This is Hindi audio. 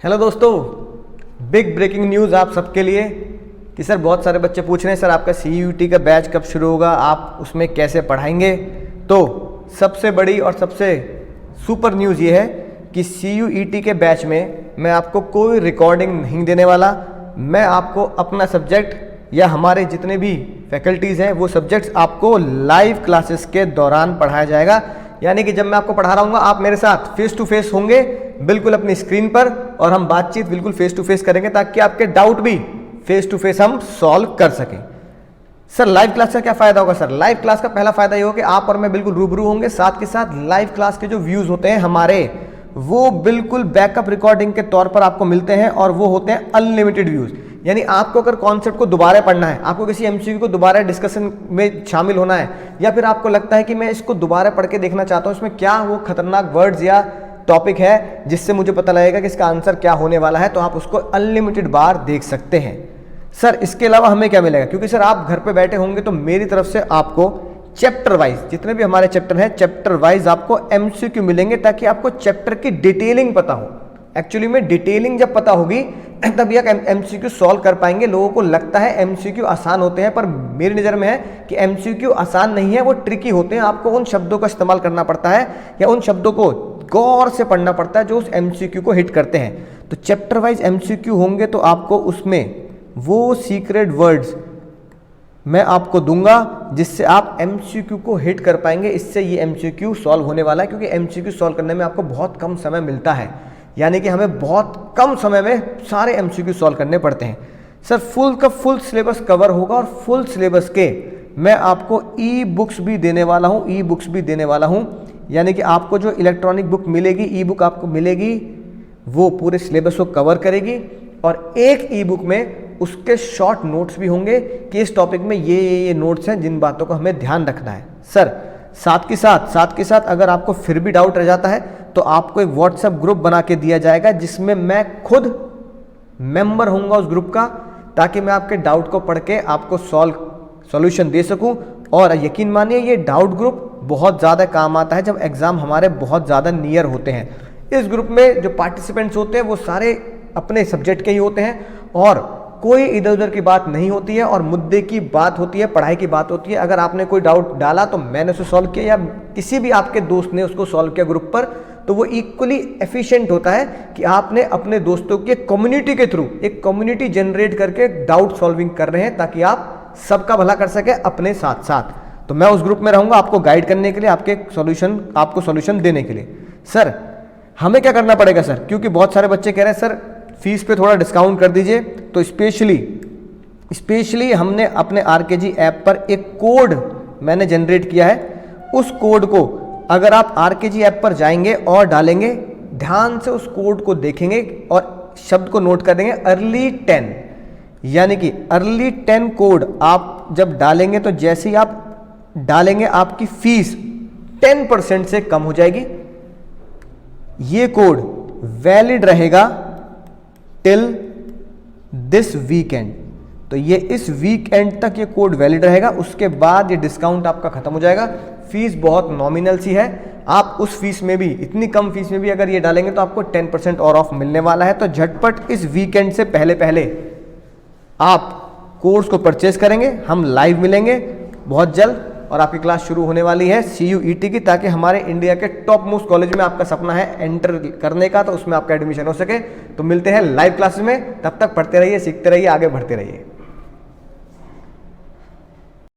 हेलो दोस्तों, बिग ब्रेकिंग न्यूज़ आप सबके लिए कि सर बहुत सारे बच्चे पूछ रहे हैं सर आपका CUET का बैच कब शुरू होगा, आप उसमें कैसे पढ़ाएंगे। तो सबसे बड़ी और सबसे सुपर न्यूज़ ये है कि CUET के बैच में मैं आपको कोई रिकॉर्डिंग नहीं देने वाला। मैं आपको अपना सब्जेक्ट या हमारे जितने भी फैकल्टीज़ हैं वो सब्जेक्ट्स आपको लाइव क्लासेस के दौरान पढ़ाया जाएगा। यानी कि जब मैं आपको पढ़ा रहा हूँ आप मेरे साथ फेस टू फेस होंगे बिल्कुल अपनी स्क्रीन पर, और हम बातचीत बिल्कुल फेस टू फेस करेंगे ताकि आपके डाउट भी फेस टू फेस हम सॉल्व कर सकें। सर लाइव क्लास का क्या फायदा होगा? सर लाइव क्लास का पहला फायदा ये होगा कि आप और मैं बिल्कुल रूबरू होंगे, साथ के साथ लाइव क्लास के जो व्यूज होते हैं हमारे वो बिल्कुल बैकअप रिकॉर्डिंग के तौर पर आपको मिलते हैं, और वो होते हैं अनलिमिटेड व्यूज। यानी आपको अगर कॉन्सेप्ट को दोबारा पढ़ना है, आपको किसी MCQ को दोबारा डिस्कशन में शामिल होना है, या फिर आपको लगता है कि मैं इसको दोबारा पढ़ के देखना चाहता हूँ, इसमें क्या वो खतरनाक वर्ड्स या टॉपिक है जिससे मुझे पता लगेगा कि इसका आंसर क्या होने वाला है, तो आप उसको अनलिमिटेड बार देख सकते हैं। सर इसके अलावा हमें क्या मिलेगा? क्योंकि सर आप घर पे बैठे होंगे तो मेरी तरफ से आपको चैप्टर वाइज जितने भी हमारे चैप्टर हैं, चैप्टर वाइज आपको MCQ मिलेंगे ताकि आपको चैप्टर की डिटेलिंग पता हो। एक्चुअली में डिटेलिंग जब पता होगी तभी आप MCQ सॉल्व कर पाएंगे। लोगों को लगता है MCQ आसान होते हैं, पर मेरी नज़र में है कि MCQ आसान नहीं है, वो ट्रिकी होते हैं। आपको उन शब्दों का इस्तेमाल करना पड़ता है या उन शब्दों को गौर से पढ़ना पड़ता है जो उस MCQ को हिट करते हैं। तो चैप्टर वाइज MCQ होंगे तो आपको उसमें वो सीक्रेट वर्ड्स मैं आपको दूंगा जिससे आप MCQ को हिट कर पाएंगे। इससे ये MCQ सॉल्व होने वाला है, क्योंकि MCQ सॉल्व करने में आपको बहुत कम समय मिलता है। यानी कि हमें बहुत कम समय में सारे MCQ सॉल्व करने पड़ते हैं। सर फुल का फुल सिलेबस कवर होगा, और फुल सिलेबस के मैं आपको ई-बुक्स भी देने वाला हूँ। यानी कि आपको जो इलेक्ट्रॉनिक बुक मिलेगी, ई-बुक आपको मिलेगी, वो पूरे सिलेबस को कवर करेगी, और एक ई-बुक में उसके शॉर्ट नोट्स भी होंगे कि इस टॉपिक में ये नोट्स हैं जिन बातों का हमें ध्यान रखना है। सर साथ के साथ अगर आपको फिर भी डाउट रह जाता है तो आपको एक व्हाट्सएप ग्रुप बना के दिया जाएगा जिसमें मैं खुद मेंबर होऊंगा उस ग्रुप का, ताकि मैं आपके डाउट को पढ़ के आपको सॉल्यूशन दे सकूं। और यकीन मानिए ये डाउट ग्रुप बहुत ज़्यादा काम आता है जब एग्ज़ाम हमारे बहुत ज़्यादा नियर होते हैं। इस ग्रुप में जो पार्टिसिपेंट्स होते हैं वो सारे अपने सब्जेक्ट के ही होते हैं, और कोई इधर उधर की बात नहीं होती है, और मुद्दे की बात होती है, पढ़ाई की बात होती है। अगर आपने कोई डाउट डाला तो मैंने उसे सॉल्व किया, या किसी भी आपके दोस्त ने उसको सॉल्व किया ग्रुप पर, तो वो इक्वली एफिशिएंट होता है कि आपने अपने दोस्तों की कम्युनिटी के थ्रू एक कम्युनिटी जनरेट करके डाउट सॉल्विंग कर रहे हैं, ताकि आप सबका भला कर सके अपने साथ साथ। तो मैं उस ग्रुप में रहूंगा आपको गाइड करने के लिए, आपको सॉल्यूशन देने के लिए। सर हमें क्या करना पड़ेगा सर? क्योंकि बहुत सारे बच्चे कह रहे हैं सर फीस पे थोड़ा डिस्काउंट कर दीजिए, तो स्पेशली हमने अपने RKG ऐप पर एक कोड मैंने जनरेट किया है। उस कोड को अगर आप RKG ऐप पर जाएंगे और डालेंगे, ध्यान से उस कोड को देखेंगे और शब्द को नोट कर देंगे अर्ली 10, यानी कि अर्ली 10 कोड आप जब डालेंगे तो जैसे ही आप डालेंगे आपकी फीस 10% से कम हो जाएगी। ये कोड वैलिड रहेगा टिल दिस वीकेंड, तो ये इस वीकेंड तक ये कोड वैलिड रहेगा। उसके बाद ये डिस्काउंट आपका खत्म हो जाएगा। फीस बहुत नॉमिनल सी है, आप उस फीस में भी, इतनी कम फीस में भी अगर ये डालेंगे तो आपको 10% और ऑफ मिलने वाला है। तो झटपट इस वीकेंड से पहले आप कोर्स को परचेज करेंगे। हम लाइव मिलेंगे बहुत जल्द, और आपकी क्लास शुरू होने वाली है CUET की, ताकि हमारे इंडिया के टॉप मोस्ट कॉलेज में आपका सपना है एंटर करने का, तो उसमें आपका एडमिशन हो सके। तो मिलते हैं लाइव क्लासेस में, तब तक पढ़ते रहिए, सीखते रहिए, आगे बढ़ते रहिए।